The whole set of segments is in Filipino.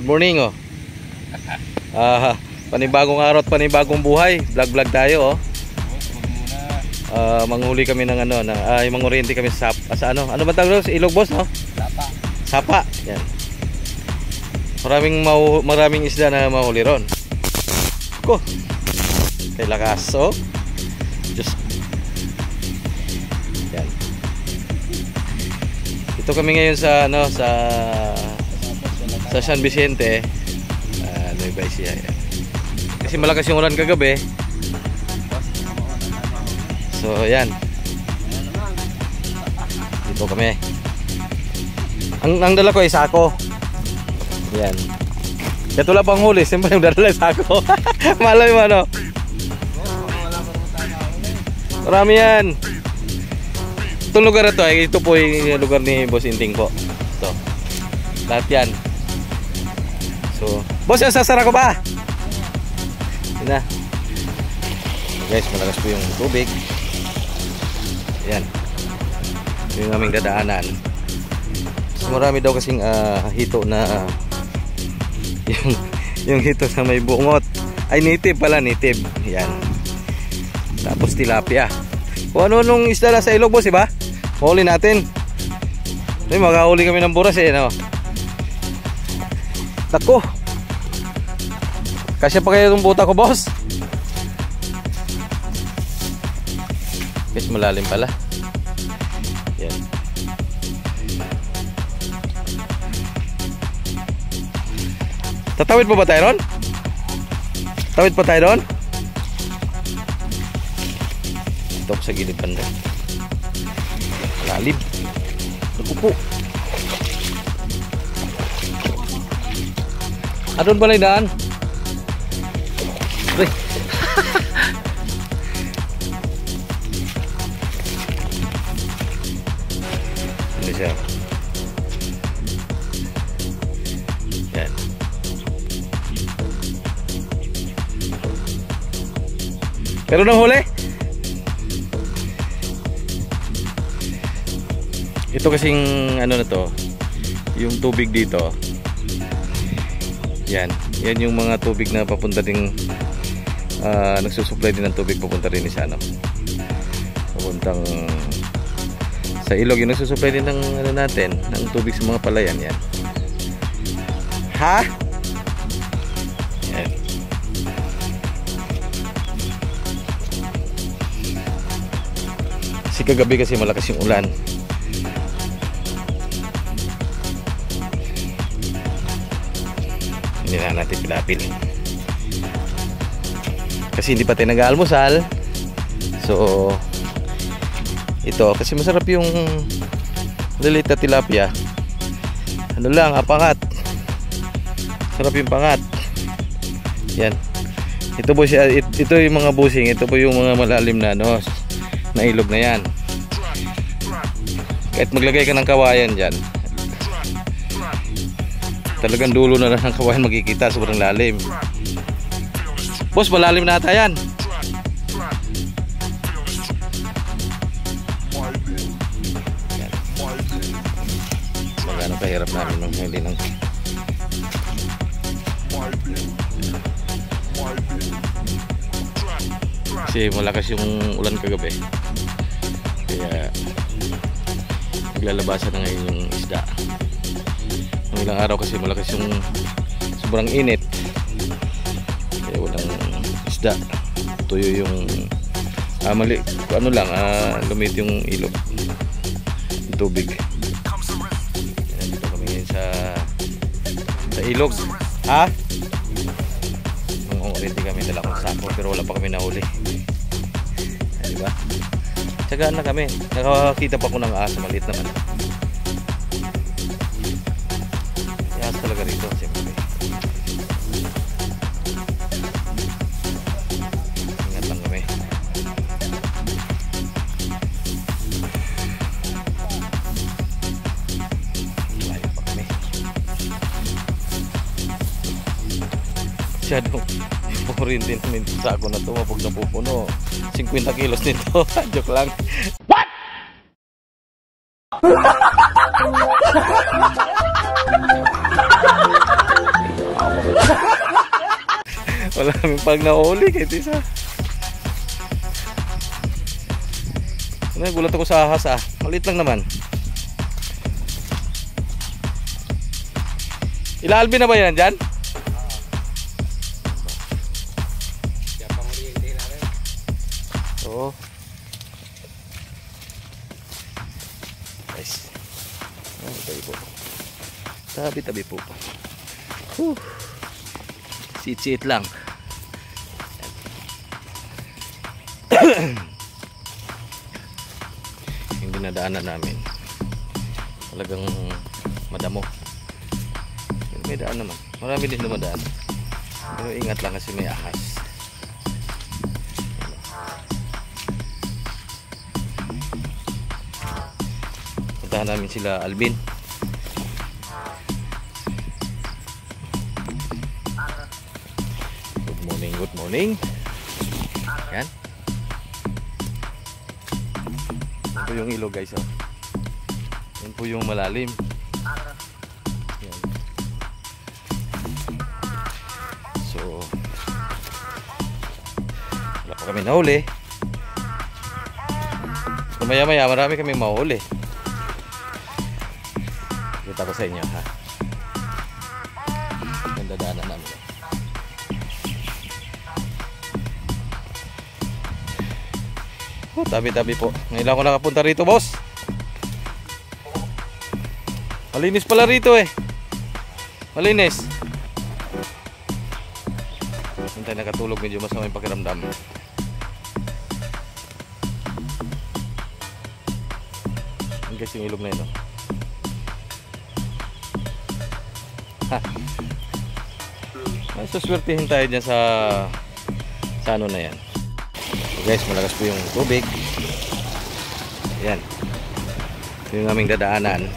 Good morning oh. Panibagong araw at panibagong buhay. Vlog tayo oh. Manghuli kami ng ano, mangoriente kami sa ano? Ano ba tawag doon? Ilog boss no? Sapa. Yan. Maraming isda na mahuli ron. Ko. Kay lakas oh. Just yan. Ito kami ngayon sa ano sa San Vicente. Nueva Ecija. Kasi malakas yung ulan kagabi. So yan. Dito kami. Ang dala ko ay sako. Yan. Kaya wala pang huli, siyempre yung dala sako. Malay mo ano. Marami yan. Itong lugar na to, ito po yung lugar ni Boss Inting po. Ito. Lahat yan. So, boss, yung sasara ko ba? Yun na. Guys, malakas po yung tubig. Ayan. Yung aming dadaanan. So, marami daw kasing hito na yung hito na may bungot. Ay, native pala, native. Ayan. Tapos tilapia. Kung ano nung isda na sa ilog, boss, diba? Mahuli natin. Ay, makahuli kami ng buras eh, no? Tako. Kasya pa kayo itong buta ko, boss. Guys, malalim pala. Yan. Tatawid pa ba tayo ron? Tawid pa tayo ron? Ito sa gilid banda. Malalim. Nakupo. Adon ba na daan? Ini siya. Yan. Pero nang huli? Ito kasing ano na to, yung tubig dito. Yan yung mga tubig na papunta ding nagsusupply din ng tubig papunta rin sa ano. Papuntang sa ilog yung nagsusupply din ng ano natin, ng tubig sa mga palayan yan. Ha? Yan. Kasi kagabi kasi malakas yung ulan. Hindi na natin pilapil kasi hindi pa tayo nag-aalmusal. So ito kasi masarap yung lilit na tilapia. Ano lang, apangat. Sarap yung pangat. Yan. Ito po siya, ito yung mga busing. Ito po yung mga malalim na no, na ilog na yan. Kahit maglagay ka ng kawayan dyan, talagang dulo na lang ng kawayan makikita, sobrang lalim. Boss, malalim na ata yan. Yan. Magano kahirap namin nung hindi nang kasi malakas yung ulan kagabi. Kaya naglalabasan na ngayon yung isda. Ilang araw kasi malakas yung sobrang init, kaya walang isda, tuyo yung mali, ano lang, lumit yung ilog, yung tubig. Dito kami ngayon sa ilog. Already kami dala kong sako pero wala pa kami nahuli. Diba? Tsagaan na kami, nakakita pa ko ng asa, maliit naman. Talaga rito siyempre. Ingat lang kami. Layo pa kami. Masyadong purin din namin sa ako na ito. Mapag napupuno 50 kilos nito. Joke lang. What? Wala kaming pag nahuli kahit isa. Gulat ako sa ahas maliit lang naman. Ilalbi na ba yan dyan? Oo. Guys, tabi po. Sit lang. Yung dinadaanan namin talagang madamo. May daan naman, marami din dumadaan, pero ingat lang kasi may ahas. Puntahan namin sila Alvin. Good morning. Yan. Yan po yung ilog guys. Yan po yung malalim. Yan. So, wala pa kami nahuli. So, maya marami kami mahuli. Kita ko sa inyo ha. Yung dadaanan namin. Oh, tabi-tabi po. Ngayon ako nakapunta rito, boss. Malinis pala rito eh. Malinis. Hintay nakatulog, medyo masama yung pakiramdam. Ang guys yung ilog na yun. Oh. Ha. May suswertihin tayo dyan sa ano na yan. Guys, malakas po yung tubig. Ayan. Ito yung aming dadaanan.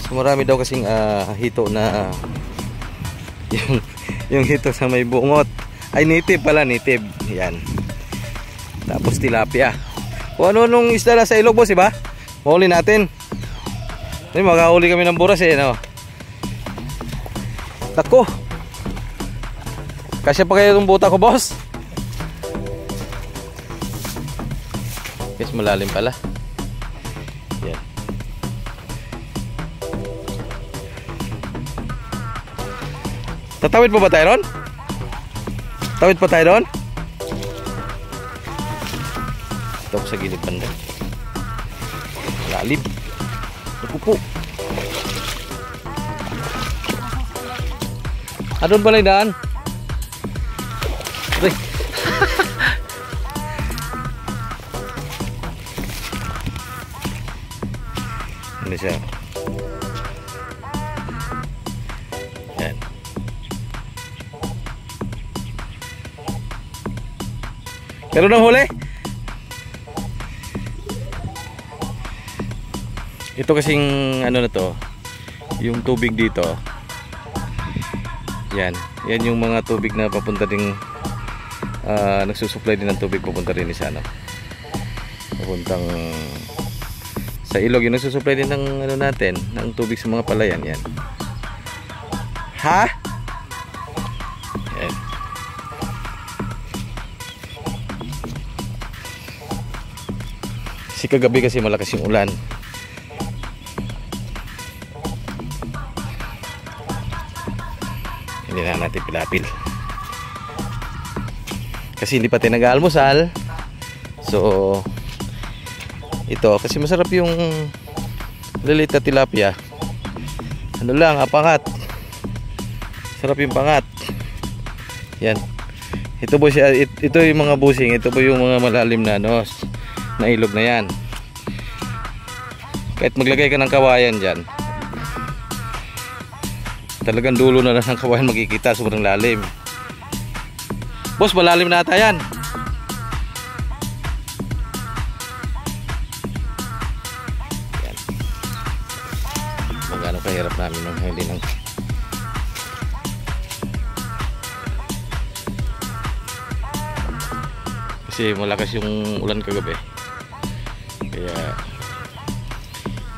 So marami daw kasing hito na yung hito sa may bungot. Ay native pala, native. Ayan. Tapos tilapia. Kung ano nung isda na sa ilog, boss, diba? Mahuli natin. Ay, makahuli kami ng buras eh, no? Tako. Kasya pa kayo itong buta ko, boss? Guys, malalim pala. Yan. Tatawid pa ba tayo ron? Tawid pa tayo ron? Ito ako sa gilid banda. Lalim. Nakupo. Doon pala yung daan. Aray. Ini siya. Yan. Pero nang huli? Ito kasing ano na to, yung tubig dito. Yan. Yan yung mga tubig na papunta ding nagsusupply din ng tubig papunta rin sa ano. Papuntang sa ilog, yung nagsusupply din ng ano natin, ng tubig sa mga palayan. Yan. Ha? Yan. Kasi kagabi kasi malakas yung ulan. Hindi na natin pilapil. Kasi hindi pa tayo nag-aalmusal. So ito, kasi masarap yung lilit na tilapia. Ano lang, pangat. Sarap yung pangat. Yan. Ito po siya, ito yung mga busing. Ito po yung mga malalim na ano, na ilog na yan. Kahit maglagay ka ng kawayan dyan, talagang dulo na lang ng kawayan makikita, sobrang lalim. Boss, malalim na ata yan. Magano kahirap namin nung hindi nang kasi malakas yung ulan kagabi, kaya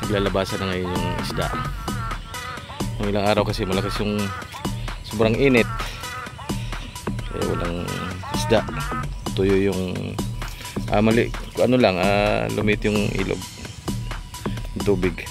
naglalabasan na ngayon yung isda. Ng ilang araw kasi malakas yung sobrang init, isda. Tuyo yung mali, ano lang, lumit yung ilog, tubig.